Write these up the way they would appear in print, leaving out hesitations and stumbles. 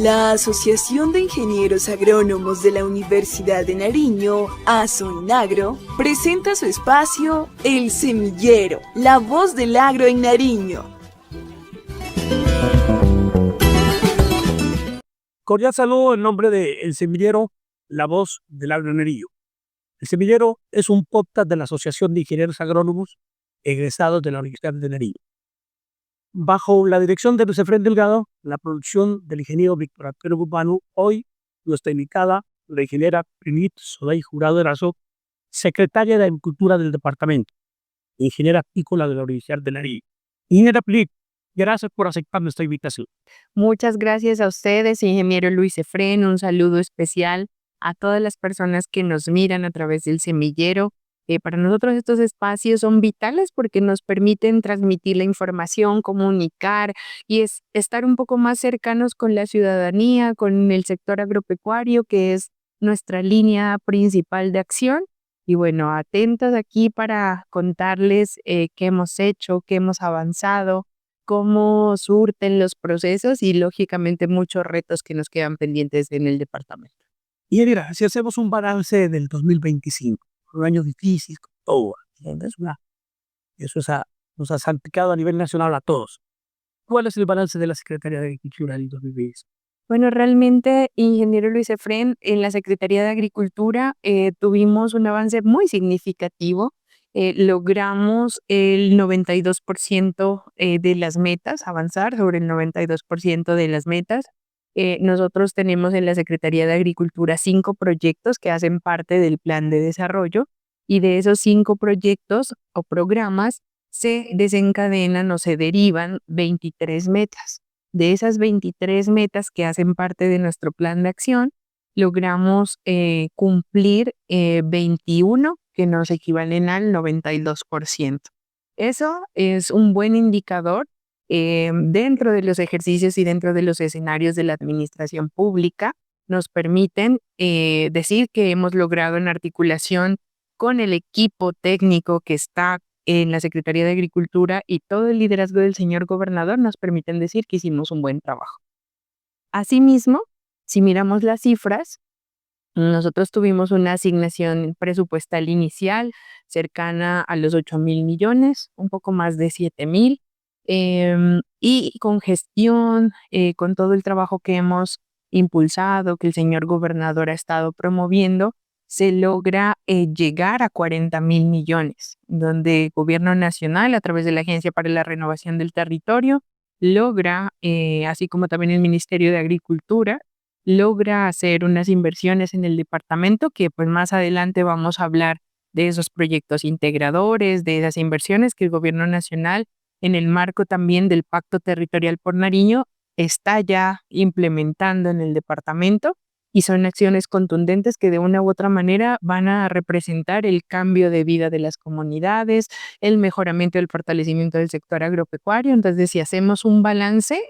La Asociación de Ingenieros Agrónomos de la Universidad de Nariño, ASOINAGRO, presenta su espacio El Semillero, la voz del agro en Nariño. Cordial saludo en nombre de El Semillero, la voz del agro en Nariño. El Semillero es un podcast de la Asociación de Ingenieros Agrónomos egresados de la Universidad de Nariño. Bajo la dirección de Luis Efrén Delgado, la producción del ingeniero Víctor Arturo Urbano, hoy nuestra invitada, la ingeniera Prinit Soday Jurado Erazo, secretaria de Agricultura del departamento, ingeniera apícola de la Universidad de Nariño. Ingeniera Prinit, gracias por aceptar nuestra invitación. Muchas gracias a ustedes, ingeniero Luis Efrén. Un saludo especial a todas las personas que nos miran a través del Semillero. Para nosotros estos espacios son vitales porque nos permiten transmitir la información, comunicar y estar un poco más cercanos con la ciudadanía, con el sector agropecuario, que es nuestra línea principal de acción. Y bueno, atentas aquí para contarles qué hemos hecho, qué hemos avanzado, cómo surten los procesos y lógicamente muchos retos que nos quedan pendientes en el departamento. Y mira, si hacemos un balance del 2025, un año difícil, todo, nos ha salpicado a nivel nacional a todos. ¿Cuál es el balance de la Secretaría de Agricultura del 2025? Bueno, realmente, ingeniero Luis Efrén, en la Secretaría de Agricultura tuvimos un avance muy significativo. Logramos el 92% de las metas, avanzar sobre el 92% de las metas. Nosotros tenemos en la Secretaría de Agricultura 5 proyectos que hacen parte del plan de desarrollo y de esos 5 proyectos o programas se desencadenan o se derivan 23 metas. De esas 23 metas que hacen parte de nuestro plan de acción, logramos cumplir 21 que nos equivalen al 92%. Eso es un buen indicador dentro de los ejercicios y dentro de los escenarios de la administración pública. Nos permiten decir que hemos logrado en articulación con el equipo técnico que está en la Secretaría de Agricultura y todo el liderazgo del señor gobernador nos permiten decir que hicimos un buen trabajo. Asimismo, si miramos las cifras, nosotros tuvimos una asignación presupuestal inicial cercana a los 8,000 millones, un poco más de 7,000, y con gestión, con todo el trabajo que hemos impulsado, que el señor gobernador ha estado promoviendo, se logra llegar a 40,000 millones, donde el gobierno nacional, a través de la Agencia para la Renovación del Territorio, logra, así como también el Ministerio de Agricultura, logra hacer unas inversiones en el departamento que pues más adelante vamos a hablar de esos proyectos integradores, de esas inversiones que el gobierno nacional, en el marco también del Pacto Territorial por Nariño, está ya implementando en el departamento. Y son acciones contundentes que de una u otra manera van a representar el cambio de vida de las comunidades, el mejoramiento del fortalecimiento del sector agropecuario. Entonces, si hacemos un balance,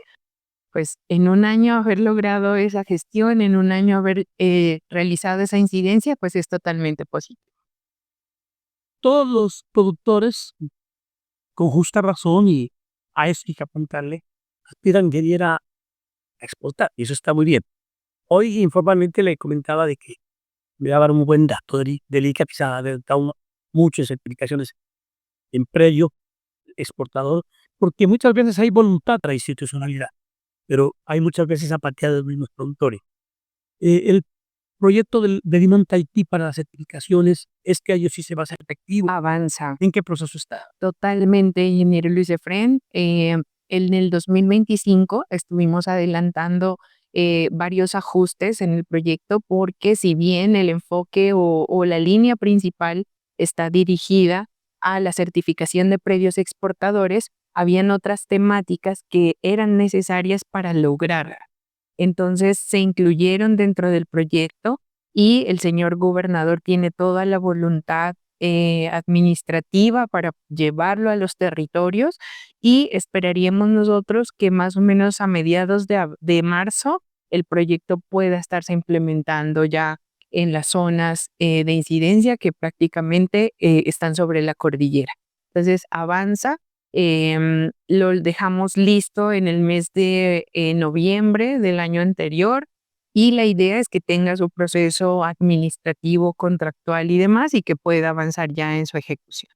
pues en un año haber logrado esa gestión, en un año haber realizado esa incidencia, pues es totalmente positivo. Todos los productores, con justa razón, y a eso hay que apuntarle, aspiran que diera a exportar, y eso está muy bien. Hoy informalmente le comentaba de que me daba un buen dato del ICA, quizá ha dado muchas explicaciones en previo exportador, porque muchas veces hay voluntad para institucionalidad, pero hay muchas veces apatía de los mismos productores. El proyecto de Demand IT para las certificaciones, este año sí se va a hacer efectivo. Avanza. ¿En qué proceso está? Totalmente, ingeniero Luis Efrén. En el 2025 estuvimos adelantando varios ajustes en el proyecto porque si bien el enfoque o la línea principal está dirigida a la certificación de predios exportadores, habían otras temáticas que eran necesarias para lograrla. Entonces se incluyeron dentro del proyecto y el señor gobernador tiene toda la voluntad administrativa para llevarlo a los territorios y esperaríamos nosotros que más o menos a mediados de marzo el proyecto pueda estarse implementando ya en las zonas de incidencia que prácticamente están sobre la cordillera. Entonces avanza Lo dejamos listo en el mes de noviembre del año anterior y la idea es que tenga su proceso administrativo, contractual y demás y que pueda avanzar ya en su ejecución.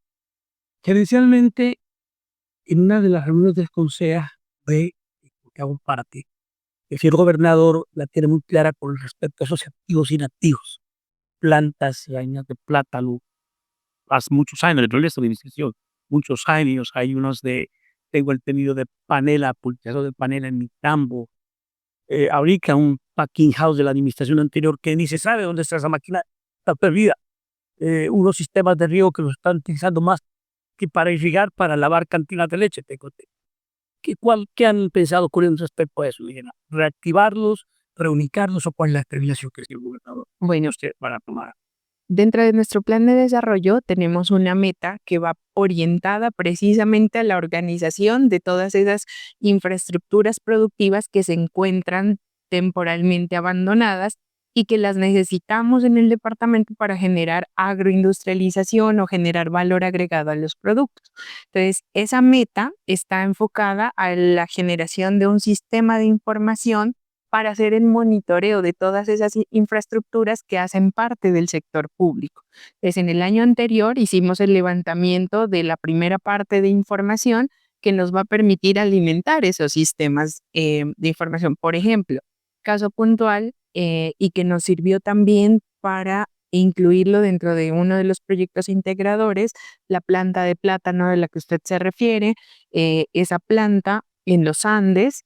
Gerencialmente, en una de las reuniones del Consejo de que hago parte, el gobernador la tiene muy clara con respecto a esos activos inactivos, plantas, vainas de plátano, hace muchos años, dentro de esta administración, muchos años, hay unos tengo entendido de panela, pulverizador de panela en mi campo, ahorita un packing house de la administración anterior que ni se sabe dónde está esa máquina, está perdida. Unos sistemas de riego que los están utilizando más que para irrigar, para lavar cantinas de leche. ¿Qué han pensado con respecto a eso, Liliana? ¿Reactivarlos, reunificarlos o cuál es la determinación que tiene el gobernador Bueno, usted para tomar? dentro de nuestro plan de desarrollo tenemos una meta que va orientada precisamente a la organización de todas esas infraestructuras productivas que se encuentran temporalmente abandonadas y que las necesitamos en el departamento para generar agroindustrialización o generar valor agregado a los productos. Entonces, esa meta está enfocada a la generación de un sistema de información para hacer el monitoreo de todas esas infraestructuras que hacen parte del sector público. Entonces, en el año anterior hicimos el levantamiento de la primera parte de información que nos va a permitir alimentar esos sistemas de información. Por ejemplo, caso puntual y que nos sirvió también para incluirlo dentro de uno de los proyectos integradores, la planta de plátano de la que usted se refiere, esa planta en los Andes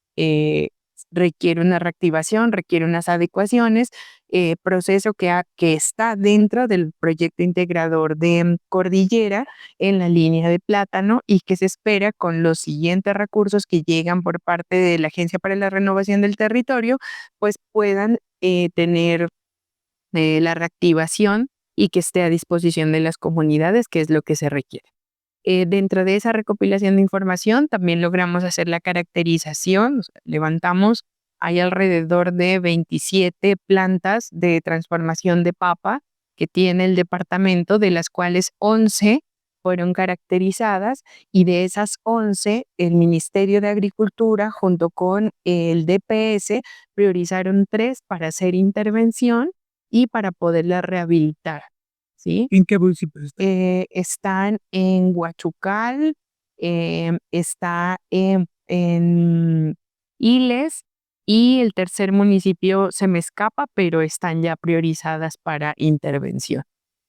requiere una reactivación, requiere unas adecuaciones, proceso que está dentro del proyecto integrador de Cordillera en la línea de plátano y que se espera con los siguientes recursos que llegan por parte de la Agencia para la Renovación del Territorio, pues puedan tener la reactivación y que esté a disposición de las comunidades, que es lo que se requiere. Dentro de esa recopilación de información también logramos hacer la caracterización, o sea, levantamos, hay alrededor de 27 plantas de transformación de papa que tiene el departamento, de las cuales 11 fueron caracterizadas y de esas 11 el Ministerio de Agricultura junto con el DPS priorizaron 3 para hacer intervención y para poderla rehabilitar, ¿sí? ¿En qué municipio está? Están en Huachucal, está en Iles y el tercer municipio se me escapa, pero están ya priorizadas para intervención,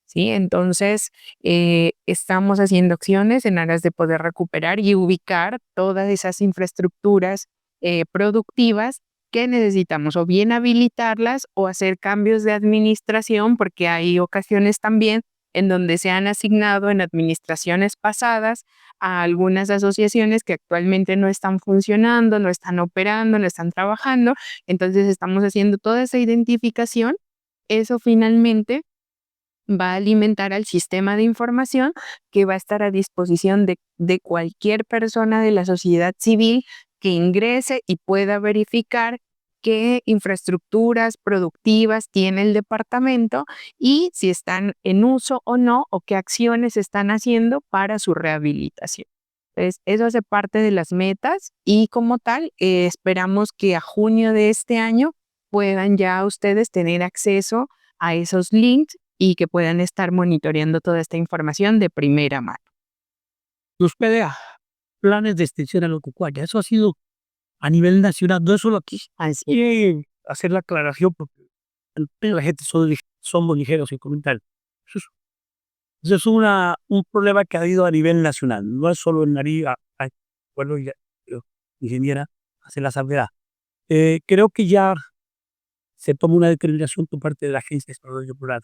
¿sí? Entonces, estamos haciendo acciones en aras de poder recuperar y ubicar todas esas infraestructuras productivas que necesitamos o bien habilitarlas o hacer cambios de administración, porque hay ocasiones también en donde se han asignado en administraciones pasadas a algunas asociaciones que actualmente no están funcionando, no están operando, no están trabajando. Entonces estamos haciendo toda esa identificación. Eso finalmente va a alimentar al sistema de información que va a estar a disposición de cualquier persona de la sociedad civil que ingrese y pueda verificar qué infraestructuras productivas tiene el departamento y si están en uso o no, o qué acciones se están haciendo para su rehabilitación. Entonces, eso hace parte de las metas y como tal, esperamos que a junio de este año puedan ya ustedes tener acceso a esos links y que puedan estar monitoreando toda esta información de primera mano. Los PDA, planes de extensión agropecuaria, eso ha sido a nivel nacional, no es solo aquí. Así es. Y hacer la aclaración porque la gente somos ligeros en comentar. Eso es un problema que ha habido a nivel nacional, no es solo en Nariño, bueno, ingeniera, hacer la salvedad. Creo que ya se toma una determinación por parte de la Agencia de Desarrollo Rural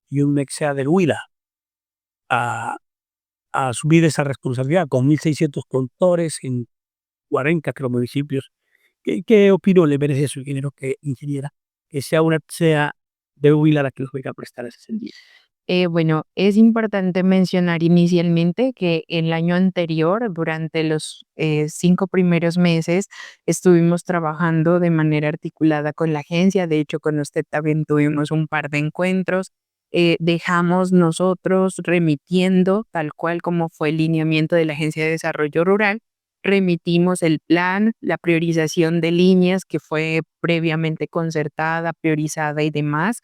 y un EXEA del Huila a asumir esa responsabilidad con 1.600 productores en 40 creo, municipios. ¿Qué opinión le merece a su ingeniera que sea de Huila la que los venga a prestar ese servicio? Bueno, es importante mencionar inicialmente que el año anterior, durante los 5 primeros meses, estuvimos trabajando de manera articulada con la agencia. De hecho, con usted también tuvimos un par de encuentros dejamos nosotros remitiendo, tal cual como fue el lineamiento de la Agencia de Desarrollo Rural, remitimos el plan, la priorización de líneas que fue previamente concertada, priorizada y demás,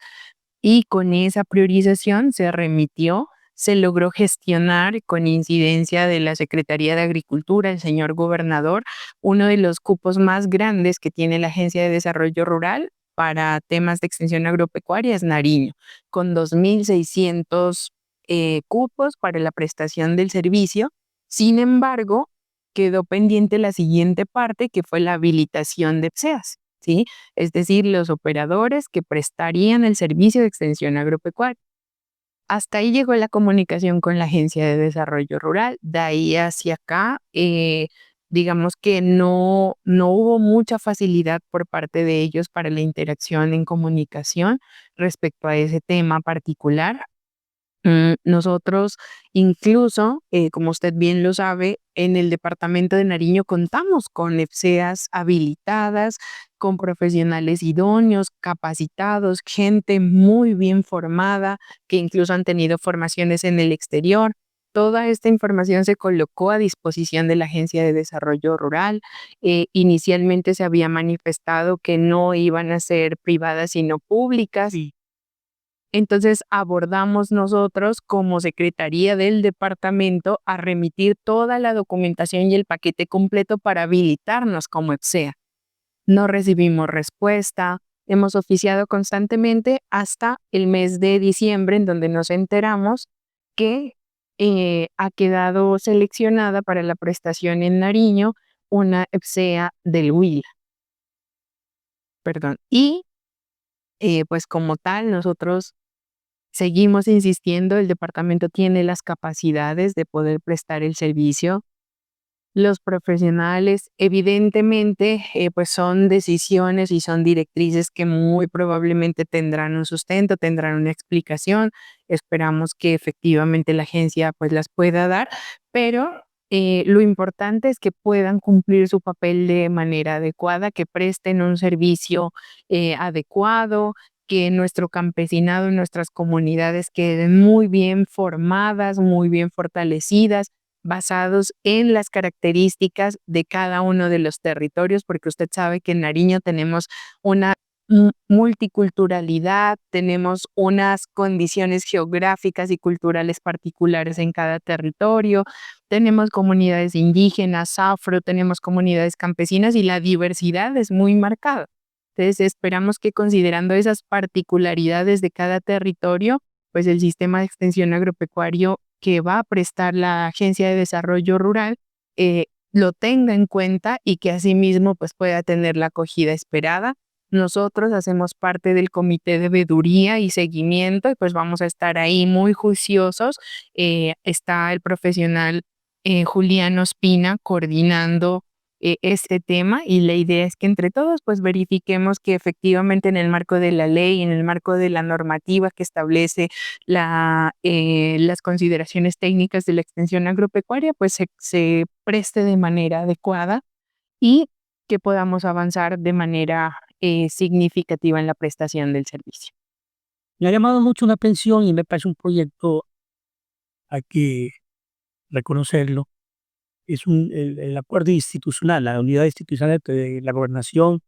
y con esa priorización se remitió, se logró gestionar con incidencia de la Secretaría de Agricultura, el señor gobernador, uno de los cupos más grandes que tiene la Agencia de Desarrollo Rural para temas de extensión agropecuaria es Nariño, con 2.600 cupos para la prestación del servicio. Sin embargo, quedó pendiente la siguiente parte, que fue la habilitación de PSEAS, ¿sí? Es decir, los operadores que prestarían el servicio de extensión agropecuaria. Hasta ahí llegó la comunicación con la Agencia de Desarrollo Rural. De ahí hacia acá, digamos que no hubo mucha facilidad por parte de ellos para la interacción en comunicación respecto a ese tema particular. Nosotros incluso, como usted bien lo sabe, en el departamento de Nariño contamos con EFSEAS habilitadas, con profesionales idóneos, capacitados, gente muy bien formada, que incluso han tenido formaciones en el exterior. Toda esta información se colocó a disposición de la Agencia de Desarrollo Rural. Inicialmente se había manifestado que no iban a ser privadas, sino públicas. Sí. Entonces abordamos nosotros como Secretaría del Departamento a remitir toda la documentación y el paquete completo para habilitarnos como EPSEA. No recibimos respuesta, hemos oficiado constantemente hasta el mes de diciembre, en donde nos enteramos que ha quedado seleccionada para la prestación en Nariño una EPSEA del Huila. Perdón. Y pues como tal, nosotros seguimos insistiendo, el departamento tiene las capacidades de poder prestar el servicio. Los profesionales, evidentemente, pues son decisiones y son directrices que muy probablemente tendrán un sustento, tendrán una explicación. Esperamos que efectivamente la agencia pues las pueda dar, pero lo importante es que puedan cumplir su papel de manera adecuada, que presten un servicio adecuado, que nuestro campesinado, nuestras comunidades queden muy bien formadas, muy bien fortalecidas, basados en las características de cada uno de los territorios, porque usted sabe que en Nariño tenemos una multiculturalidad, tenemos unas condiciones geográficas y culturales particulares en cada territorio, tenemos comunidades indígenas, afro, tenemos comunidades campesinas y la diversidad es muy marcada. Entonces, esperamos que considerando esas particularidades de cada territorio, pues el sistema de extensión agropecuario que va a prestar la Agencia de Desarrollo Rural lo tenga en cuenta y que asimismo pues pueda tener la acogida esperada. Nosotros hacemos parte del comité de veeduría y seguimiento y pues vamos a estar ahí muy juiciosos. Está el profesional Julián Ospina coordinando este tema y la idea es que entre todos pues verifiquemos que efectivamente en el marco de la ley, en el marco de la normativa que establece las consideraciones técnicas de la extensión agropecuaria pues se preste de manera adecuada y que podamos avanzar de manera significativa en la prestación del servicio. Me ha llamado mucho la atención y me parece un proyecto, hay que reconocerlo. Es el acuerdo institucional, la unidad institucional de la gobernación,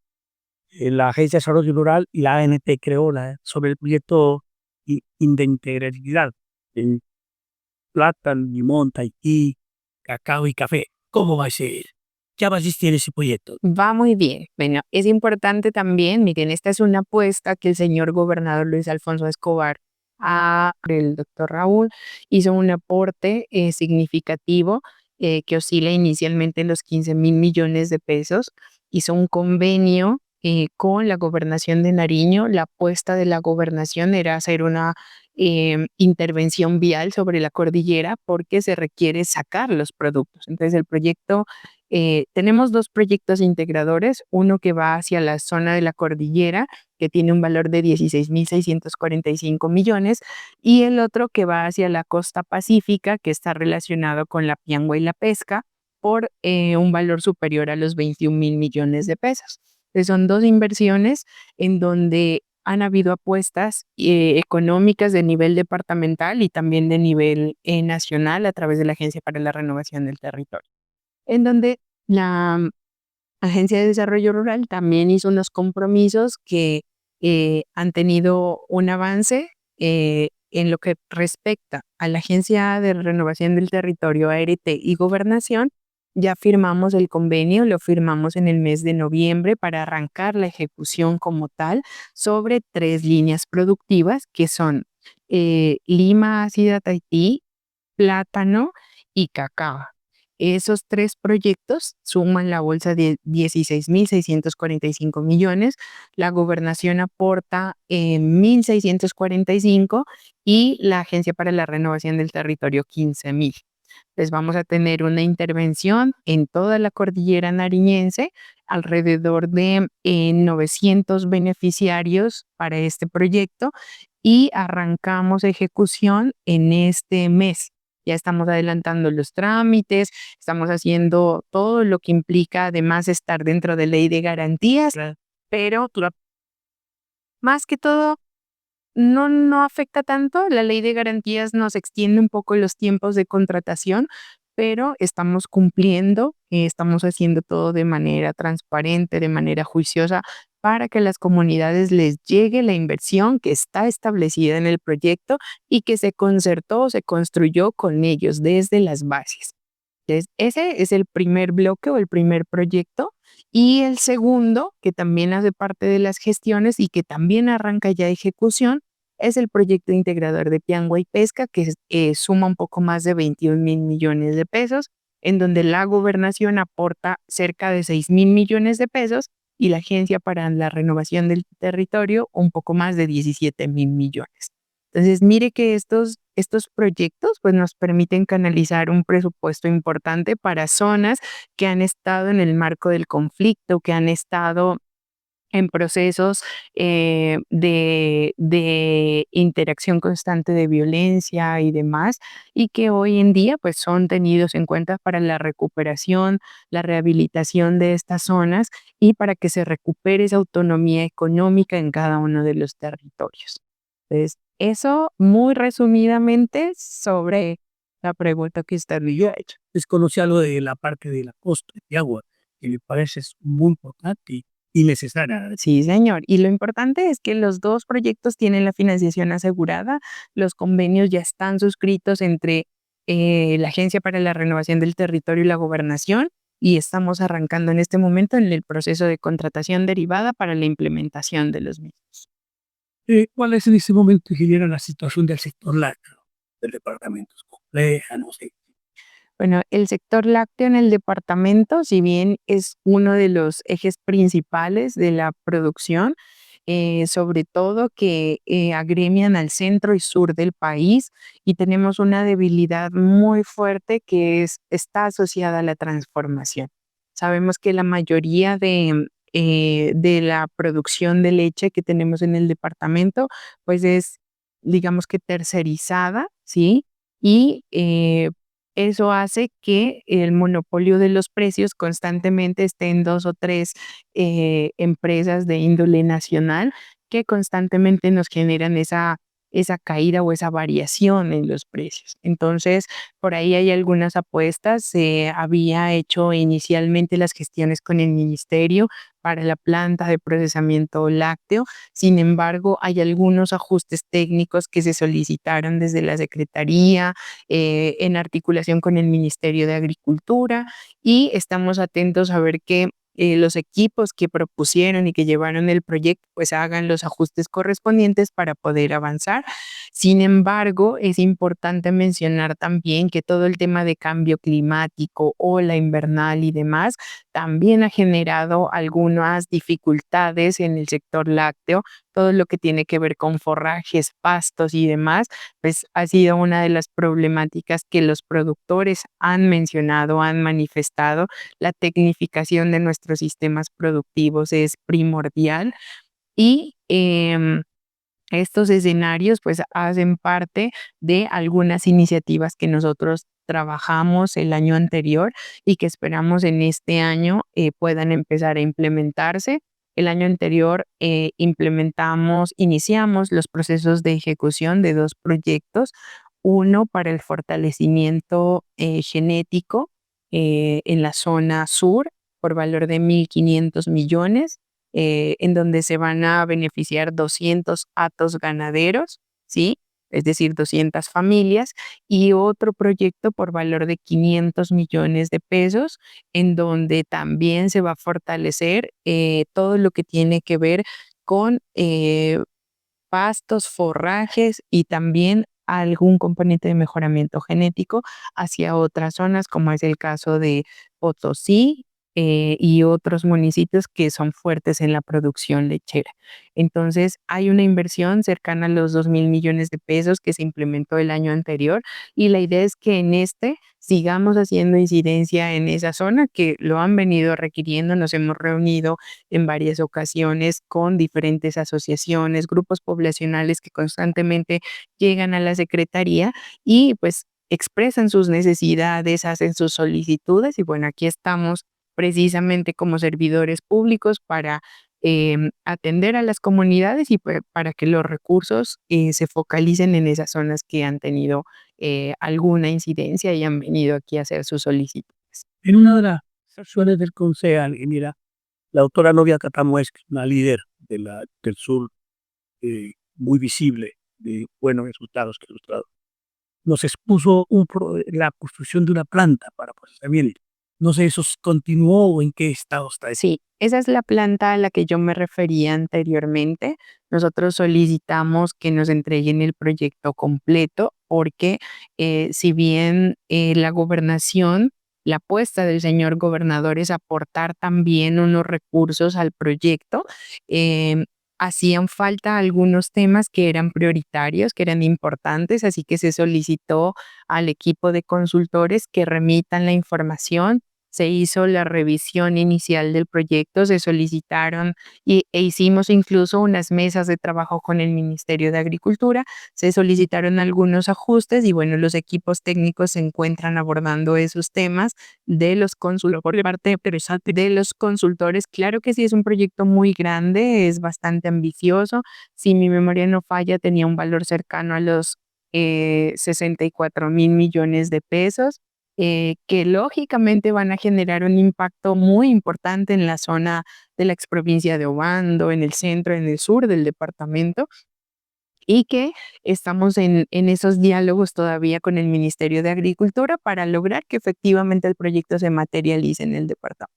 la Agencia de Desarrollo Rural y la ANT creó sobre el proyecto de integralidad en plátano, limón, Tahití, cacao y café. ¿Cómo va a ser? ¿Qué avances tiene ese proyecto? Va muy bien. Bueno, es importante también, miren, esta es una apuesta que el señor gobernador Luis Alfonso Escobar el doctor Raúl hizo un aporte significativo que oscila inicialmente en los 15.000 millones de pesos. Hizo un convenio con la gobernación de Nariño. La apuesta de la gobernación era hacer una intervención vial sobre la cordillera porque se requiere sacar los productos. Entonces el proyecto, tenemos dos proyectos integradores, uno que va hacia la zona de la cordillera, que tiene un valor de 16.645 millones, y el otro que va hacia la costa pacífica, que está relacionado con la piangua y la pesca, por un valor superior a los 21.000 millones de pesos. Entonces son dos inversiones en donde han habido apuestas económicas de nivel departamental y también de nivel nacional a través de la Agencia para la Renovación del Territorio, en donde la Agencia de Desarrollo Rural también hizo unos compromisos que han tenido un avance en lo que respecta a la Agencia de Renovación del Territorio, ART y Gobernación. Ya firmamos el convenio, lo firmamos en el mes de noviembre para arrancar la ejecución como tal sobre 3 líneas productivas que son lima ácida Tahití, plátano y cacao. Esos 3 proyectos suman la bolsa de 16.645 millones, la gobernación aporta 1.645 y la Agencia para la Renovación del Territorio 15.000. Les vamos a tener una intervención en toda la cordillera nariñense, alrededor de 900 beneficiarios para este proyecto y arrancamos ejecución en este mes. Ya estamos adelantando los trámites, estamos haciendo todo lo que implica además estar dentro de ley de garantías, Claro. pero más que todo no afecta tanto. La ley de garantías nos extiende un poco los tiempos de contratación, pero estamos cumpliendo, estamos haciendo todo de manera transparente, de manera juiciosa, para que a las comunidades les llegue la inversión que está establecida en el proyecto y que se concertó, se construyó con ellos desde las bases. Entonces, ese es el primer bloque o el primer proyecto. Y el segundo, que también hace parte de las gestiones y que también arranca ya ejecución, es el proyecto integrador de Piangua y Pesca, que suma un poco más de 21.000 millones de pesos, en donde la gobernación aporta cerca de 6.000 millones de pesos y la Agencia para la Renovación del Territorio un poco más de 17.000 millones. Entonces, mire que estos proyectos pues, nos permiten canalizar un presupuesto importante para zonas que han estado en el marco del conflicto, que han estado en procesos de interacción constante de violencia y demás, y que hoy en día pues, son tenidos en cuenta para la recuperación, la rehabilitación de estas zonas y para que se recupere esa autonomía económica en cada uno de los territorios. Entonces, eso muy resumidamente sobre la pregunta que usted me ha hecho. Desconocí algo de la parte de la costa de agua, que me parece es muy importante y necesaria. Sí, señor. Y lo importante es que los 2 proyectos tienen la financiación asegurada, los convenios ya están suscritos entre la Agencia para la Renovación del Territorio y la Gobernación, y estamos arrancando en este momento en el proceso de contratación derivada para la implementación de los mismos. ¿Cuál es en este momento, ingeniera, la situación del sector lácteo del departamento? ¿Es compleja? No sé. Bueno, el sector lácteo en el departamento, si bien es uno de los ejes principales de la producción, sobre todo que agremian al centro y sur del país y tenemos una debilidad muy fuerte que está asociada a la transformación. Sabemos que la mayoría de la producción de leche que tenemos en el departamento, pues es, digamos que tercerizada, ¿sí? Y eso hace que el monopolio de los precios constantemente esté en 2 o 3 empresas de índole nacional que constantemente nos generan esa caída o esa variación en los precios. Entonces, por ahí hay algunas apuestas. Se había hecho inicialmente las gestiones con el ministerio para la planta de procesamiento lácteo. Sin embargo, hay algunos ajustes técnicos que se solicitaron desde la Secretaría en articulación con el Ministerio de Agricultura y estamos atentos a ver que los equipos que propusieron y que llevaron el proyecto pues hagan los ajustes correspondientes para poder avanzar. Sin embargo, es importante mencionar también que todo el tema de cambio climático, ola invernal y demás también ha generado algunas dificultades en el sector lácteo. Todo lo que tiene que ver con forrajes, pastos y demás, pues ha sido una de las problemáticas que los productores han mencionado, han manifestado. La tecnificación de nuestros sistemas productivos es primordial y estos escenarios pues hacen parte de algunas iniciativas que nosotros trabajamos el año anterior y que esperamos en este año puedan empezar a implementarse. El año anterior iniciamos los procesos de ejecución de 2 proyectos, uno para el fortalecimiento genético en la zona sur por valor de 1.500 millones, en donde se van a beneficiar 200 hatos ganaderos, ¿sí? Es decir, 200 familias, y otro proyecto por valor de 500 millones de pesos, en donde también se va a fortalecer todo lo que tiene que ver con pastos, forrajes y también algún componente de mejoramiento genético hacia otras zonas, como es el caso de Potosí, y otros municipios que son fuertes en la producción lechera. Entonces, hay una inversión cercana a los 2.000 millones de pesos que se implementó el año anterior, y la idea es que en este sigamos haciendo incidencia en esa zona que lo han venido requiriendo. Nos hemos reunido en varias ocasiones con diferentes asociaciones, grupos poblacionales que constantemente llegan a la secretaría y pues expresan sus necesidades, hacen sus solicitudes, y bueno, aquí estamos precisamente como servidores públicos para atender a las comunidades y para que los recursos se focalicen en esas zonas que han tenido alguna incidencia y han venido aquí a hacer sus solicitudes. En una de las sesiones del Consejo, mira, la doctora Novia Catamuez, que es una líder del sur, muy visible, de buenos resultados que ha ilustrado, nos expuso la construcción de una planta para procesamiento. No sé, ¿eso continuó o en qué estado está eso? Sí, esa es la planta a la que yo me refería anteriormente. Nosotros solicitamos que nos entreguen el proyecto completo porque si bien la gobernación, la apuesta del señor gobernador es aportar también unos recursos al proyecto, hacían falta algunos temas que eran prioritarios, que eran importantes, así que se solicitó al equipo de consultores que remitan la información. Se hizo la revisión inicial del proyecto, se solicitaron e hicimos incluso unas mesas de trabajo con el Ministerio de Agricultura, se solicitaron algunos ajustes y bueno, los equipos técnicos se encuentran abordando esos temas de los consultores. Por parte interesante de los consultores, claro que sí es un proyecto muy grande, es bastante ambicioso. Si mi memoria no falla, tenía un valor cercano a los 64.000 millones de pesos que lógicamente van a generar un impacto muy importante en la zona de la exprovincia de Obando, en el centro, en el sur del departamento, y que estamos en esos diálogos todavía con el Ministerio de Agricultura para lograr que efectivamente el proyecto se materialice en el departamento.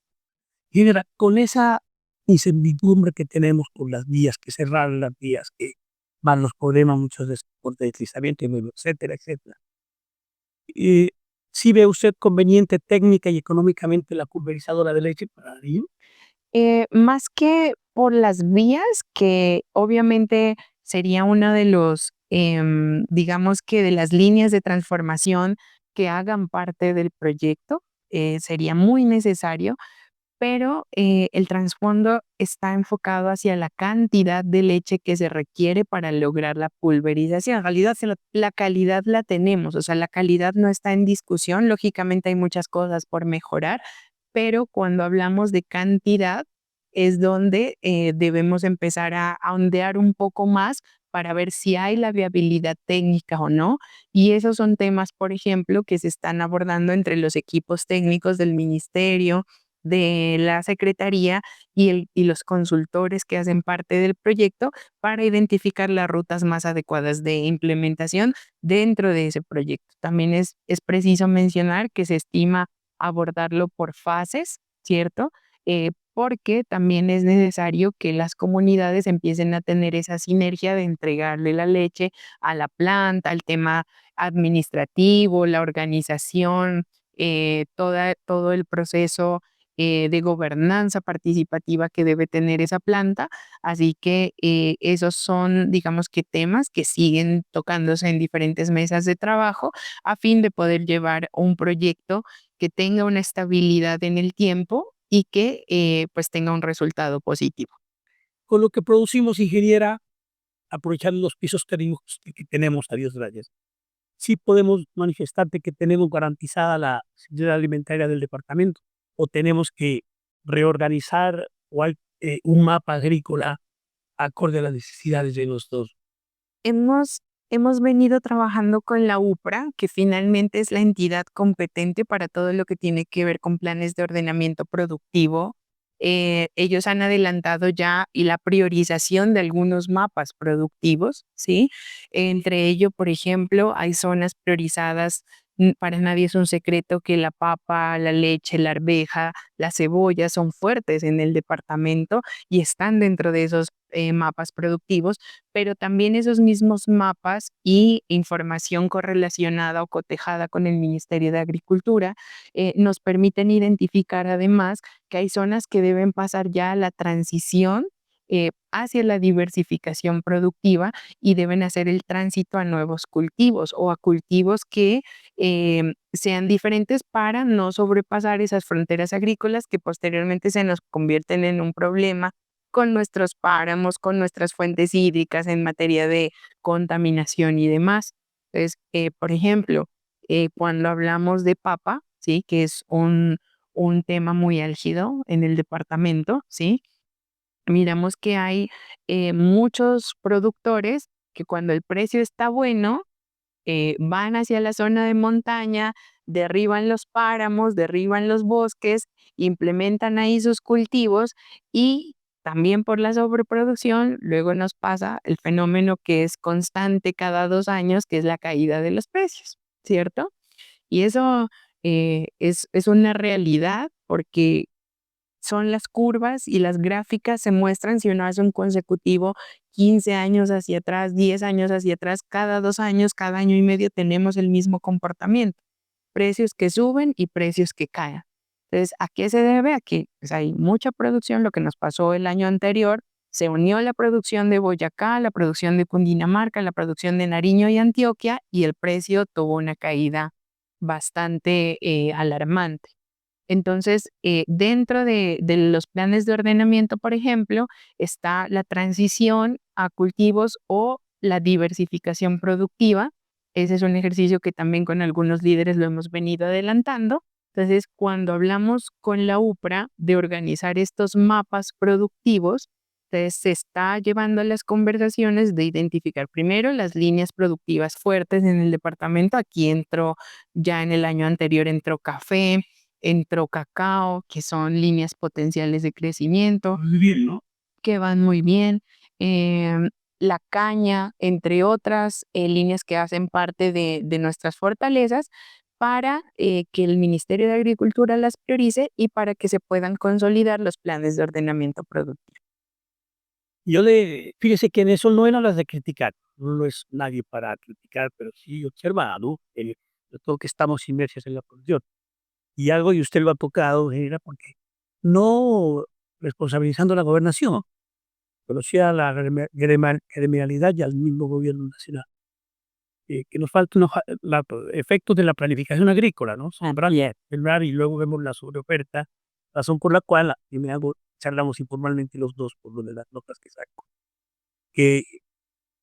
Genera, con esa incertidumbre que tenemos por las vías, que cerraron las vías, que van los problemas muchos de deslizamiento, etcétera, etcétera. ¿Sí ve usted conveniente técnica y económicamente la pulverizadora de leche para el niño? Más que por las vías, que obviamente sería una de los, digamos que de las líneas de transformación que hagan parte del proyecto, sería muy necesario, pero el trasfondo está enfocado hacia la cantidad de leche que se requiere para lograr la pulverización. En realidad, la calidad la tenemos, o sea, la calidad no está en discusión. Lógicamente hay muchas cosas por mejorar, pero cuando hablamos de cantidad es donde debemos empezar a ondear un poco más para ver si hay la viabilidad técnica o no. Y esos son temas, por ejemplo, que se están abordando entre los equipos técnicos del ministerio, de la secretaría y los consultores que hacen parte del proyecto para identificar las rutas más adecuadas de implementación dentro de ese proyecto. También es preciso mencionar que se estima abordarlo por fases, ¿cierto? Porque también es necesario que las comunidades empiecen a tener esa sinergia de entregarle la leche a la planta, al tema administrativo, la organización, todo el proceso de gobernanza participativa que debe tener esa planta. Así que esos son, digamos que temas que siguen tocándose en diferentes mesas de trabajo a fin de poder llevar un proyecto que tenga una estabilidad en el tiempo y que pues tenga un resultado positivo. Con lo que producimos, ingeniera, aprovechando los pisos térmicos que tenemos, a Dios gracias, sí podemos manifestarte que tenemos garantizada la seguridad alimentaria del departamento, o tenemos que reorganizar, o hay un mapa agrícola acorde a las necesidades de nosotros. Hemos venido trabajando con la UPRA, que finalmente es la entidad competente para todo lo que tiene que ver con planes de ordenamiento productivo. Ellos han adelantado ya y la priorización de algunos mapas productivos, ¿sí? Entre ello, por ejemplo, hay zonas priorizadas. Para nadie es un secreto que la papa, la leche, la arveja, la cebolla son fuertes en el departamento y están dentro de esos mapas productivos, pero también esos mismos mapas y información correlacionada o cotejada con el Ministerio de Agricultura nos permiten identificar además que hay zonas que deben pasar ya a la transición hacia la diversificación productiva y deben hacer el tránsito a nuevos cultivos o a cultivos que sean diferentes para no sobrepasar esas fronteras agrícolas que posteriormente se nos convierten en un problema con nuestros páramos, con nuestras fuentes hídricas en materia de contaminación y demás. Entonces, por ejemplo, cuando hablamos de papa, ¿sí? Que es un tema muy álgido en el departamento, ¿sí? Miramos que hay muchos productores que cuando el precio está bueno, van hacia la zona de montaña, derriban los páramos, derriban los bosques, implementan ahí sus cultivos y también por la sobreproducción, luego nos pasa el fenómeno que es constante cada 2 años, que es la caída de los precios, ¿cierto? Y eso es una realidad porque son las curvas y las gráficas se muestran si uno hace un consecutivo 15 años hacia atrás, 10 años hacia atrás, cada 2 años, cada año y medio tenemos el mismo comportamiento. Precios que suben y precios que caen. Entonces, ¿a qué se debe? A que pues, hay mucha producción, lo que nos pasó el año anterior, se unió la producción de Boyacá, la producción de Cundinamarca, la producción de Nariño y Antioquia y el precio tuvo una caída bastante alarmante. Entonces, dentro de los planes de ordenamiento, por ejemplo, está la transición a cultivos o la diversificación productiva. Ese es un ejercicio que también con algunos líderes lo hemos venido adelantando. Entonces, cuando hablamos con la UPRA de organizar estos mapas productivos, entonces se está llevando las conversaciones de identificar primero las líneas productivas fuertes en el departamento. Aquí entró, ya en el año anterior entró café, entró cacao, que son líneas potenciales de crecimiento, Muy bien, ¿no? que van muy bien. La caña, entre otras líneas que hacen parte de nuestras fortalezas, para que el Ministerio de Agricultura las priorice y para que se puedan consolidar los planes de ordenamiento productivo. Fíjese que en eso no era las de criticar, uno no es nadie para criticar, pero sí observar, ¿no? Sobre todo que estamos inmersos en la producción. Y algo, y usted lo ha tocado, era porque no responsabilizando a la gobernación, pero sí a la gremialidad y al mismo gobierno nacional, que nos falta efectos de la planificación agrícola, ¿no? Sembrar y luego vemos la sobreoferta, razón por la cual, y me hago, charlamos informalmente los dos por lo de las notas que saco, que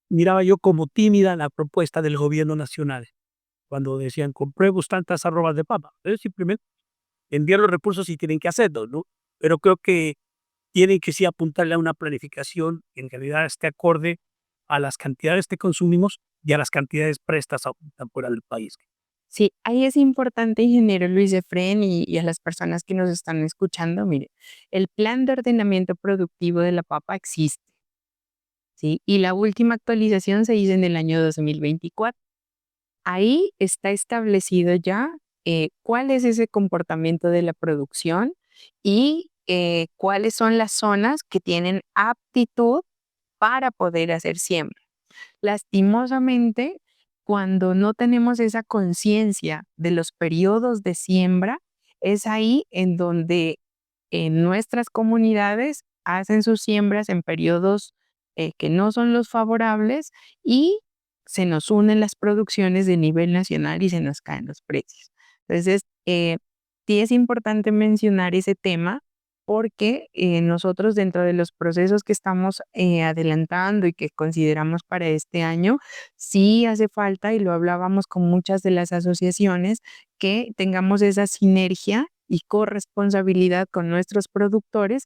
miraba yo como tímida la propuesta del gobierno nacional, cuando decían: "Compremos tantas arrobas de papa". Ellos simplemente envían los recursos y tienen que hacerlo, ¿no? Pero creo que tienen que sí apuntarle a una planificación que en realidad esté acorde a las cantidades que consumimos y a las cantidades prestas fuera del país. Sí, ahí es importante, ingeniero Luis Efrén, y a las personas que nos están escuchando, mire, el plan de ordenamiento productivo de la papa existe, ¿sí? Y la última actualización se hizo en el año 2024. Ahí está establecido ya cuál es ese comportamiento de la producción y cuáles son las zonas que tienen aptitud para poder hacer siembra. Lastimosamente, cuando no tenemos esa conciencia de los periodos de siembra, es ahí en donde en nuestras comunidades hacen sus siembras en periodos que no son los favorables y se nos unen las producciones de nivel nacional y se nos caen los precios. Entonces, sí es importante mencionar ese tema porque nosotros dentro de los procesos que estamos adelantando y que consideramos para este año, sí hace falta, y lo hablábamos con muchas de las asociaciones, que tengamos esa sinergia y corresponsabilidad con nuestros productores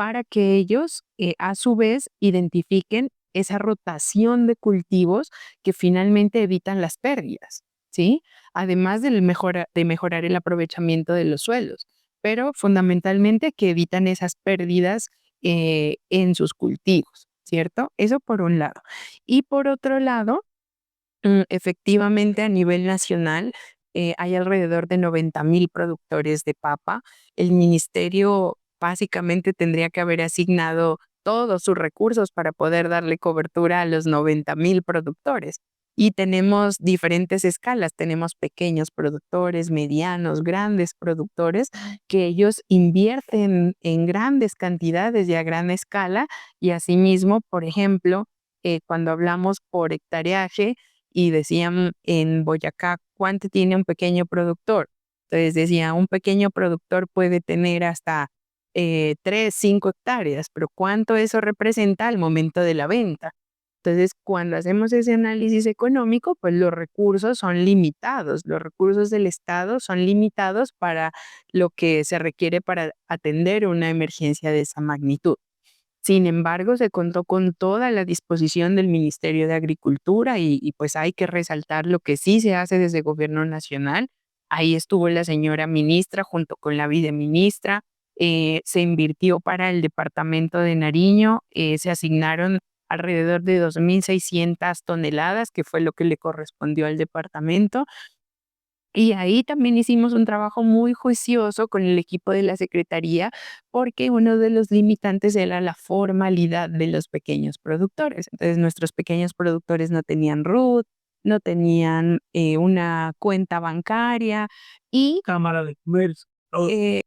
para que ellos a su vez identifiquen esa rotación de cultivos que finalmente evitan las pérdidas, ¿sí? Además de mejorar el aprovechamiento de los suelos, pero fundamentalmente que evitan esas pérdidas en sus cultivos, ¿cierto? Eso por un lado. Y por otro lado, efectivamente, a nivel nacional, hay alrededor de 90,000 productores de papa. El ministerio básicamente tendría que haber asignado todos sus recursos para poder darle cobertura a los 90,000 productores. Y tenemos diferentes escalas, tenemos pequeños productores, medianos, grandes productores, que ellos invierten en grandes cantidades y a gran escala. Y asimismo, por ejemplo, cuando hablamos por hectareaje, y decían en Boyacá, ¿cuánto tiene un pequeño productor? Entonces decía, un pequeño productor puede tener hasta 3, 5 hectáreas, pero ¿cuánto eso representa al momento de la venta? Entonces, cuando hacemos ese análisis económico, pues los recursos son limitados, los recursos del Estado son limitados para lo que se requiere para atender una emergencia de esa magnitud. Sin embargo, se contó con toda la disposición del Ministerio de Agricultura y pues hay que resaltar lo que sí se hace desde Gobierno Nacional. Ahí estuvo la señora ministra junto con la viceministra. Se invirtió para el departamento de Nariño, se asignaron alrededor de 2,600 toneladas, que fue lo que le correspondió al departamento. Y ahí también hicimos un trabajo muy juicioso con el equipo de la secretaría, porque uno de los limitantes era la formalidad de los pequeños productores. Entonces, nuestros pequeños productores no tenían RUT, no tenían una cuenta bancaria y Cámara de Comercio. eh,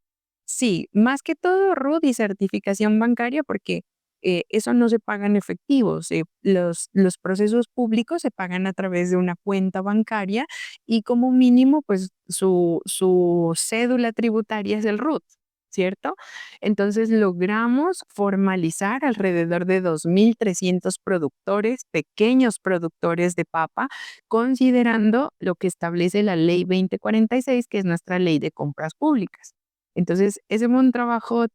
sí, más que todo RUT y certificación bancaria, porque eso no se paga en efectivo. Los procesos públicos se pagan a través de una cuenta bancaria y como mínimo, pues su cédula tributaria es el RUT, ¿cierto? Entonces logramos formalizar alrededor de 2,300 productores, pequeños productores de papa, considerando lo que establece la Ley 2046, que es nuestra ley de compras públicas. Entonces, ese fue un trabajo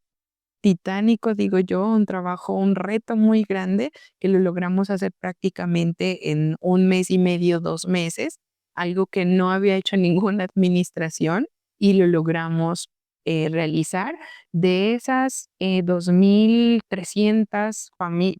titánico, digo yo, un trabajo, un reto muy grande que lo logramos hacer prácticamente en 1 mes y medio, 2 meses, algo que no había hecho ninguna administración y lo logramos realizar. De esas 2,300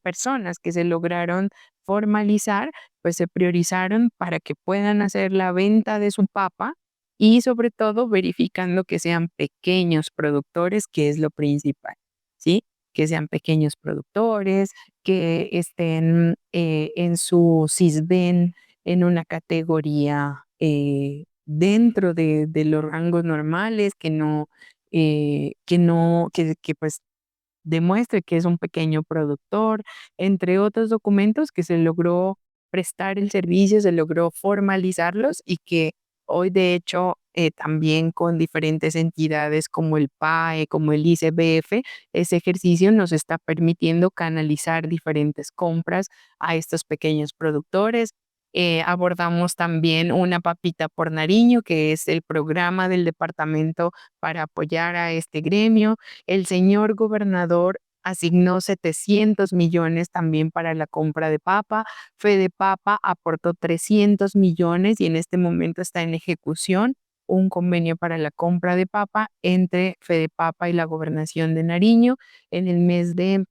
personas que se lograron formalizar, pues se priorizaron para que puedan hacer la venta de su papa y sobre todo verificando que sean pequeños productores, que es lo principal, ¿sí? Que sean pequeños productores, que estén en su SISBEN en una categoría dentro de los rangos normales, que pues demuestre que es un pequeño productor, entre otros documentos que se logró prestar el servicio, se logró formalizarlos y que hoy de hecho también con diferentes entidades como el PAE, como el ICBF, ese ejercicio nos está permitiendo canalizar diferentes compras a estos pequeños productores. Abordamos también una papita por Nariño, que es el programa del departamento para apoyar a este gremio. El señor gobernador asignó 700 millones también para la compra de papa. Fedepapa aportó 300 millones y en este momento está en ejecución un convenio para la compra de papa entre Fedepapa y la Gobernación de Nariño. En el mes de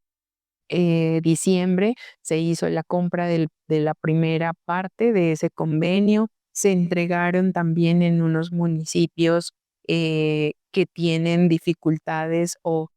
diciembre se hizo la compra de la primera parte de ese convenio. Se entregaron también en unos municipios que tienen dificultades o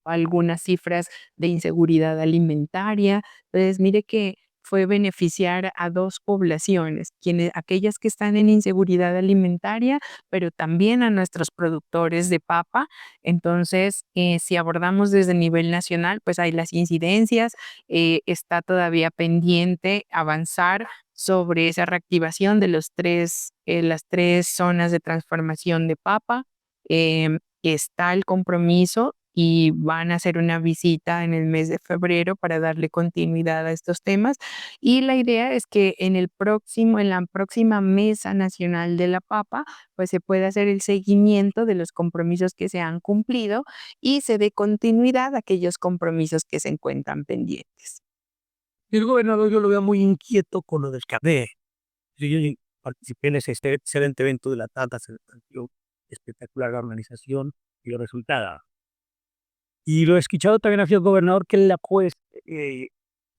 algunas cifras de inseguridad alimentaria. Entonces, mire que fue beneficiar a 2 poblaciones, aquellas que están en inseguridad alimentaria, pero también a nuestros productores de papa. Entonces, si abordamos desde nivel nacional, pues hay las incidencias, está todavía pendiente avanzar sobre esa reactivación de las 3 zonas de transformación de papa. Está el compromiso y van a hacer una visita en el mes de febrero para darle continuidad a estos temas. Y la idea es que en la próxima Mesa Nacional de la Papa, pues se pueda hacer el seguimiento de los compromisos que se han cumplido y se dé continuidad a aquellos compromisos que se encuentran pendientes. El gobernador yo lo veo muy inquieto con lo del café. Yo participé en ese excelente evento de la Tata, se me pareció espectacular la organización y los resultados. Y lo he escuchado también hacia el gobernador que la juez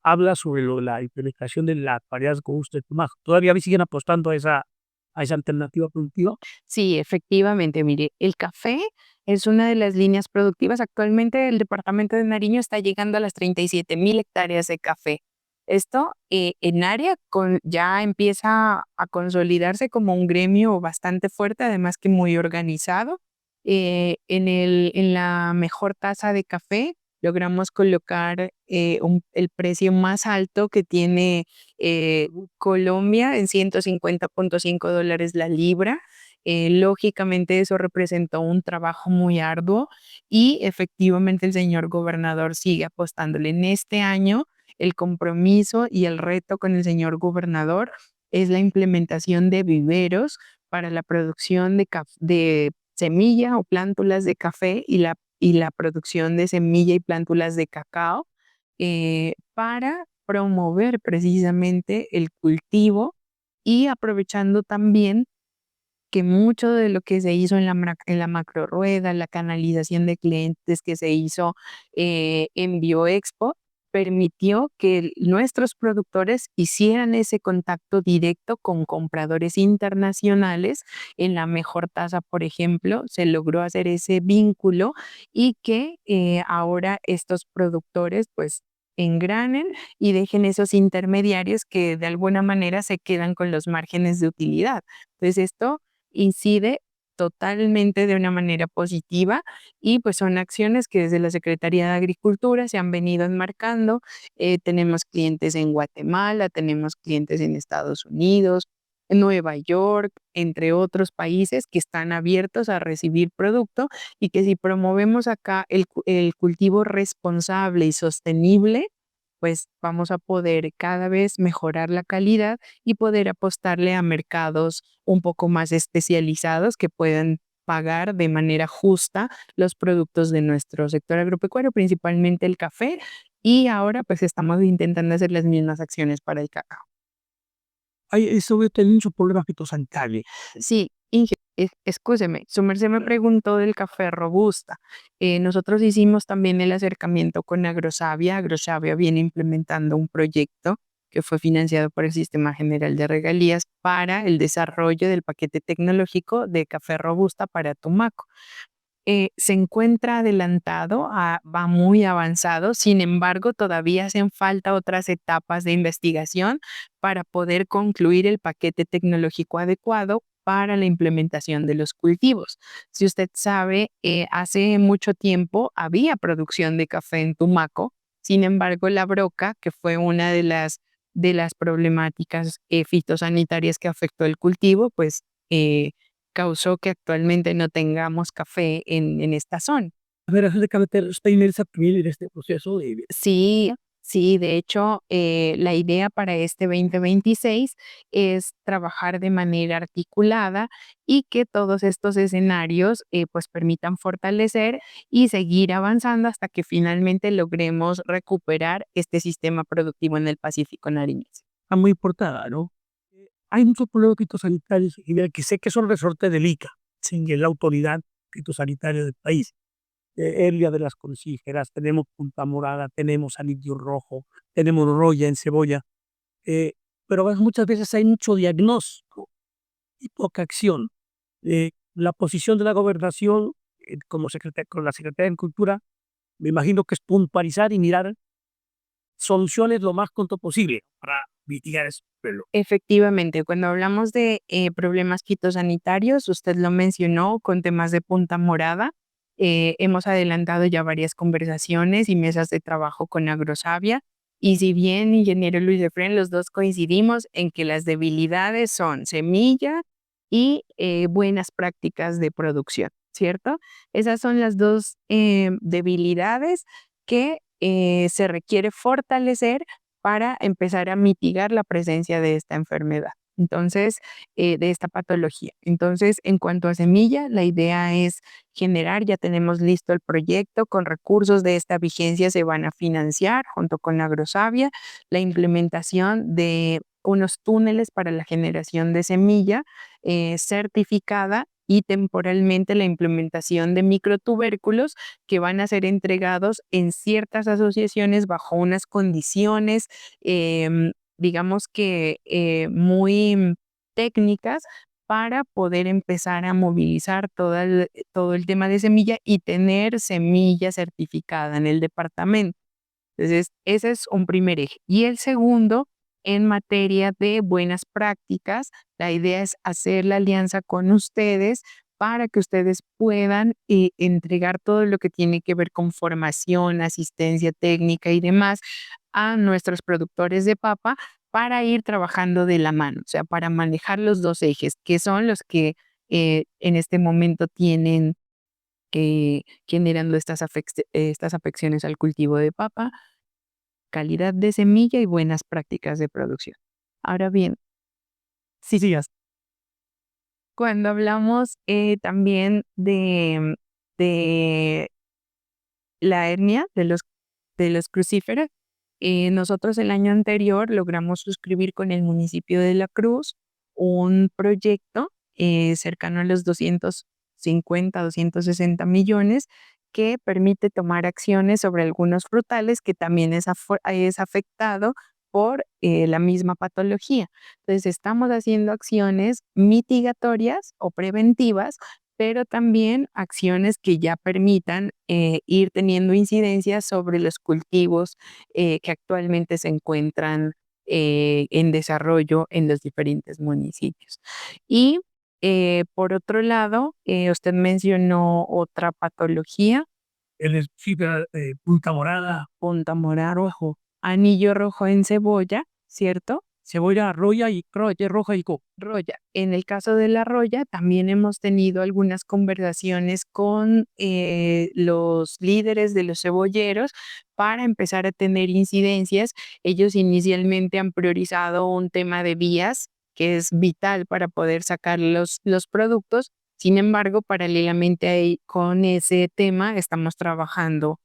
habla sobre la implementación de las variedades con gusto de tumaco. ¿Todavía siguen apostando a esa alternativa productiva? Sí, efectivamente, mire, el café es una de las líneas productivas. Actualmente el departamento de Nariño está llegando a las 37,000 hectáreas de café. Esto en área ya empieza a consolidarse como un gremio bastante fuerte, además que muy organizado. En la mejor taza de café logramos colocar el precio más alto que tiene eh, Colombia en $150.5 la libra. Lógicamente eso representó un trabajo muy arduo y efectivamente el señor gobernador sigue apostándole. En este año el compromiso y el reto con el señor gobernador es la implementación de viveros para la producción de semilla o plántulas de café y la producción de semilla y plántulas de cacao para promover precisamente el cultivo y aprovechando también que mucho de lo que se hizo en la macro rueda, la canalización de clientes que se hizo en Bioexpo, permitió que nuestros productores hicieran ese contacto directo con compradores internacionales. En la mejor tasa, por ejemplo, se logró hacer ese vínculo y que ahora estos productores pues engranen y dejen esos intermediarios que de alguna manera se quedan con los márgenes de utilidad. Entonces esto incide totalmente de una manera positiva y pues son acciones que desde la Secretaría de Agricultura se han venido enmarcando. Tenemos clientes en Guatemala, tenemos clientes en Estados Unidos, en Nueva York, entre otros países que están abiertos a recibir producto y que si promovemos acá el cultivo responsable y sostenible, pues vamos a poder cada vez mejorar la calidad y poder apostarle a mercados un poco más especializados que puedan pagar de manera justa los productos de nuestro sector agropecuario, principalmente el café, y ahora pues estamos intentando hacer las mismas acciones para el cacao. Hay eso veo tener muchos problemas fitosanitarios. Sí, escúcheme, su merced me preguntó del café robusta. Nosotros hicimos también el acercamiento con Agrosavia. Agrosavia viene implementando un proyecto que fue financiado por el Sistema General de Regalías para el desarrollo del paquete tecnológico de café robusta para Tumaco. Se encuentra adelantado, va muy avanzado, sin embargo, todavía hacen falta otras etapas de investigación para poder concluir el paquete tecnológico adecuado para la implementación de los cultivos. Si usted sabe, hace mucho tiempo había producción de café en Tumaco, sin embargo, la broca, que fue una de las problemáticas fitosanitarias que afectó el cultivo, pues causó que actualmente no tengamos café en esta zona. A ver, básicamente está inmersa también en este proceso de Sí, sí, de hecho, la idea para este 2026 es trabajar de manera articulada y que todos estos escenarios pues permitan fortalecer y seguir avanzando hasta que finalmente logremos recuperar este sistema productivo en el Pacífico nariñense. está muy importada, ¿no? Hay muchos problemas fitosanitarios y mira, que sé que son resorte del ICA, sin la autoridad fitosanitaria del país. Herlia de las Crucígeras, tenemos punta morada, tenemos anillo rojo, tenemos roya en cebolla, pero muchas veces hay mucho diagnóstico y poca acción. La posición de la gobernación como con la Secretaría de Cultura, me imagino que es puntualizar y mirar soluciones lo más pronto posible para mitigar eso. Efectivamente, cuando hablamos de problemas fitosanitarios, usted lo mencionó con temas de punta morada. Hemos adelantado ya varias conversaciones y mesas de trabajo con Agrosavia. Y si bien, ingeniero Luis Efrén, los dos coincidimos en que las debilidades son semilla y buenas prácticas de producción. ¿cierto? Esas son las dos debilidades que se requiere fortalecer para empezar a mitigar la presencia de esta enfermedad. Entonces, de esta patología. Entonces, en cuanto a semilla, la idea es generar, ya tenemos listo el proyecto, con recursos de esta vigencia se van a financiar junto con la Agrosavia la implementación de unos túneles para la generación de semilla certificada y temporalmente la implementación de microtubérculos que van a ser entregados en ciertas asociaciones bajo unas condiciones, digamos que muy técnicas para poder empezar a movilizar todo el tema de semilla y tener semilla certificada en el departamento. Entonces, ese es un primer eje. Y el segundo, en materia de buenas prácticas, la idea es hacer la alianza con ustedes para que ustedes puedan entregar todo lo que tiene que ver con formación, asistencia técnica y demás a nuestros productores de papa para ir trabajando de la mano, o sea, para manejar los dos ejes, que son los que en este momento tienen generando estas afecciones al cultivo de papa, calidad de semilla y buenas prácticas de producción. Ahora bien, Sí, sí, cuando hablamos también de la hernia de los crucíferos, nosotros el año anterior logramos suscribir con el municipio de La Cruz un proyecto cercano a los 250, 260 millones que permite tomar acciones sobre algunos frutales que también es afectado por la misma patología. Entonces, estamos haciendo acciones mitigatorias o preventivas, pero también acciones que ya permitan ir teniendo incidencias sobre los cultivos que actualmente se encuentran en desarrollo en los diferentes municipios. Y por otro lado, usted mencionó otra patología, el es fibra punta morada, punta morada rojo, anillo rojo en cebolla, ¿cierto? cebolla roja y co. Roya. En el caso de la roya, también hemos tenido algunas conversaciones con los líderes de los cebolleros para empezar a tener incidencias. Ellos inicialmente han priorizado un tema de vías, que es vital para poder sacar los productos. Sin embargo, paralelamente con ese tema, estamos trabajando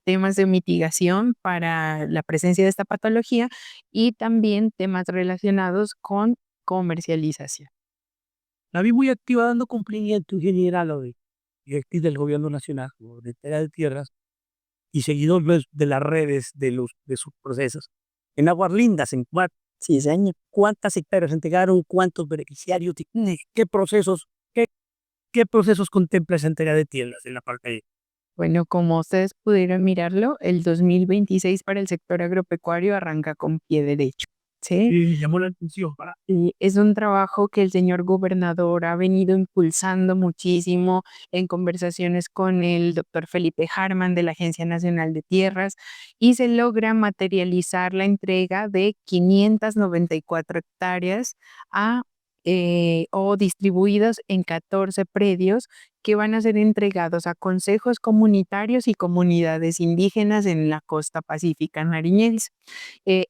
temas de mitigación para la presencia de esta patología y también temas relacionados con comercialización. La vi muy activa dando cumplimiento en general a la directriz del gobierno nacional, como Secretaría de Tierras, y seguidor de las redes de sus procesos. En Aguas Lindas, Sí, señor. ¿cuántas hectáreas entregaron? ¿Cuántos beneficiarios? ¿Qué procesos, qué, qué procesos contempla esa entrega de tierras en la parte de Bueno, como ustedes pudieron mirarlo, el 2026 para el sector agropecuario arranca con pie derecho, ¿sí? sí, llamó la atención? Y es un trabajo que el señor gobernador ha venido impulsando muchísimo en conversaciones con el doctor Felipe Harman de la Agencia Nacional de Tierras y se logra materializar la entrega de 594 hectáreas o distribuidos en 14 predios que van a ser entregados a consejos comunitarios y comunidades indígenas en la costa pacífica nariñense.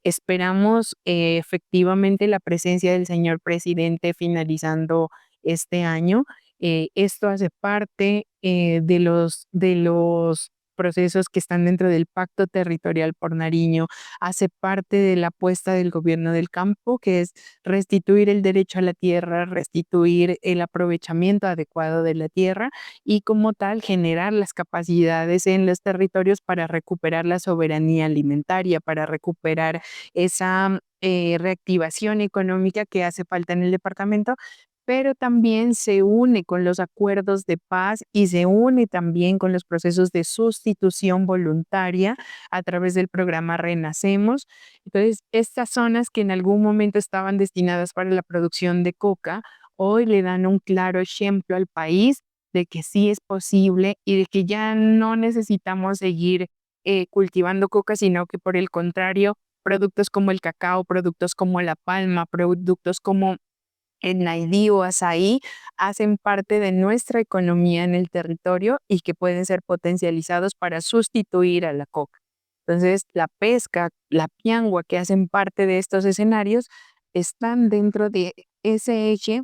Esperamos efectivamente la presencia del señor presidente finalizando este año. Esto hace parte de los procesos que están dentro del Pacto Territorial por Nariño, hace parte de la apuesta del gobierno del campo, que es restituir el derecho a la tierra, restituir el aprovechamiento adecuado de la tierra y como tal generar las capacidades en los territorios para recuperar la soberanía alimentaria, para recuperar esa reactivación económica que hace falta en el departamento, pero también se une con los acuerdos de paz y se une también con los procesos de sustitución voluntaria a través del programa Renacemos. Entonces, estas zonas que en algún momento estaban destinadas para la producción de coca, hoy le dan un claro ejemplo al país de que sí es posible y de que ya no necesitamos seguir cultivando coca, sino que por el contrario, productos como el cacao, productos como la palma, productos como en Naidí o Azaí hacen parte de nuestra economía en el territorio y que pueden ser potencializados para sustituir a la coca. Entonces, la pesca, la piangua que hacen parte de estos escenarios están dentro de ese eje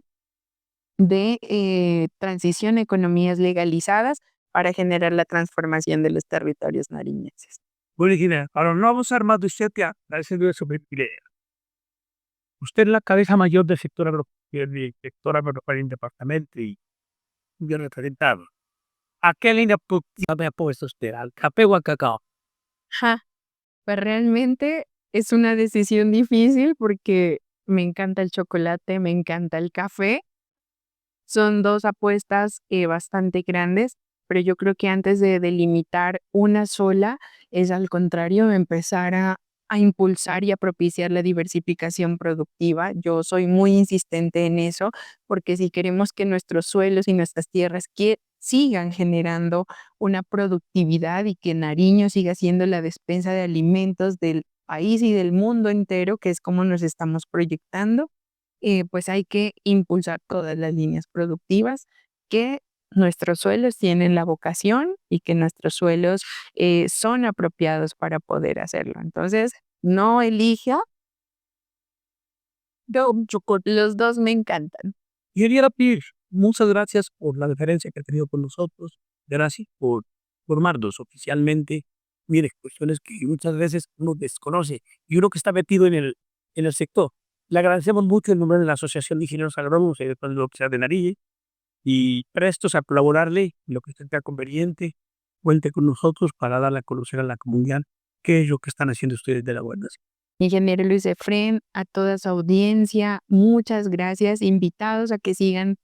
de transición a economías legalizadas para generar la transformación de los territorios nariñenses. Buena idea. Ahora no vamos a armar de usted ya, agradeciendo eso, usted es la cabeza mayor del sector agropecuario en el departamento y bien representado. ¿A qué línea productiva me ha puesto usted? ¿Al café o al cacao? Ja, pues realmente es una decisión difícil porque me encanta el chocolate, me encanta el café. Son dos apuestas bastante grandes, pero yo creo que antes de delimitar una sola, es al contrario, empezar a impulsar y a propiciar la diversificación productiva. Yo soy muy insistente en eso, porque si queremos que nuestros suelos y nuestras tierras sigan generando una productividad y que Nariño siga siendo la despensa de alimentos del país y del mundo entero, que es como nos estamos proyectando, pues hay que impulsar todas las líneas productivas, que nuestros suelos tienen la vocación y que nuestros suelos son apropiados para poder hacerlo. Entonces, no elija, los dos me encantan. Ingeniera Pierce, muchas gracias por la deferencia que ha tenido con nosotros. Gracias por formarnos oficialmente. Mire, cuestiones que muchas veces uno desconoce y uno que está metido en el sector. Le agradecemos mucho en nombre de la Asociación de Ingenieros Agrónomos y de la Universidad de Nariño y prestos a colaborarle en lo que usted sea conveniente. Cuente con nosotros para darle a conocer a la comunidad qué es lo que están haciendo ustedes de la gobernación. Ingeniero Luis Efrén, a toda su audiencia, muchas gracias. Invitados a que sigan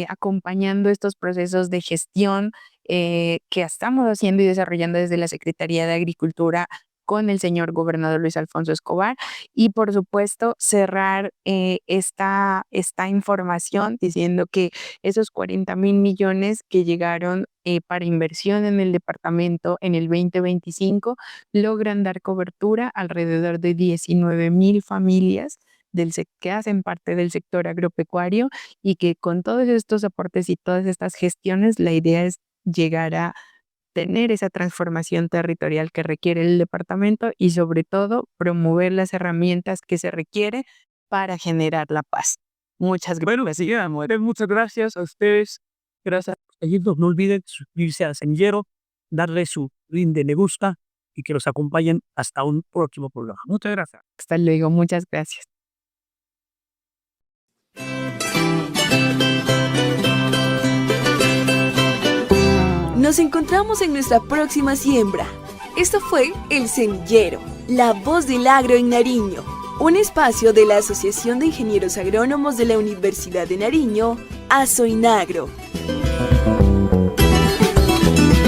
acompañando estos procesos de gestión que estamos haciendo y desarrollando desde la Secretaría de Agricultura con el señor gobernador Luis Alfonso Escobar. Y por supuesto, cerrar esta información diciendo que esos 40,000 millones que llegaron para inversión en el departamento en el 2025 logran dar cobertura a alrededor de 19,000 familias que hacen parte del sector agropecuario y que con todos estos aportes y todas estas gestiones, la idea es llegar a tener esa transformación territorial que requiere el departamento y sobre todo promover las herramientas que se requiere para generar la paz. Muchas gracias. Bueno, muchas gracias a ustedes. Gracias por seguirnos. No olviden suscribirse al semillero, darle su link de me gusta y que nos acompañen hasta un próximo programa. Muchas gracias. Hasta luego. Muchas gracias. Nos encontramos en nuestra próxima siembra. Esto fue El Semillero, la voz del agro en Nariño, un espacio de la Asociación de Ingenieros Agrónomos de la Universidad de Nariño, ASOINAGRO.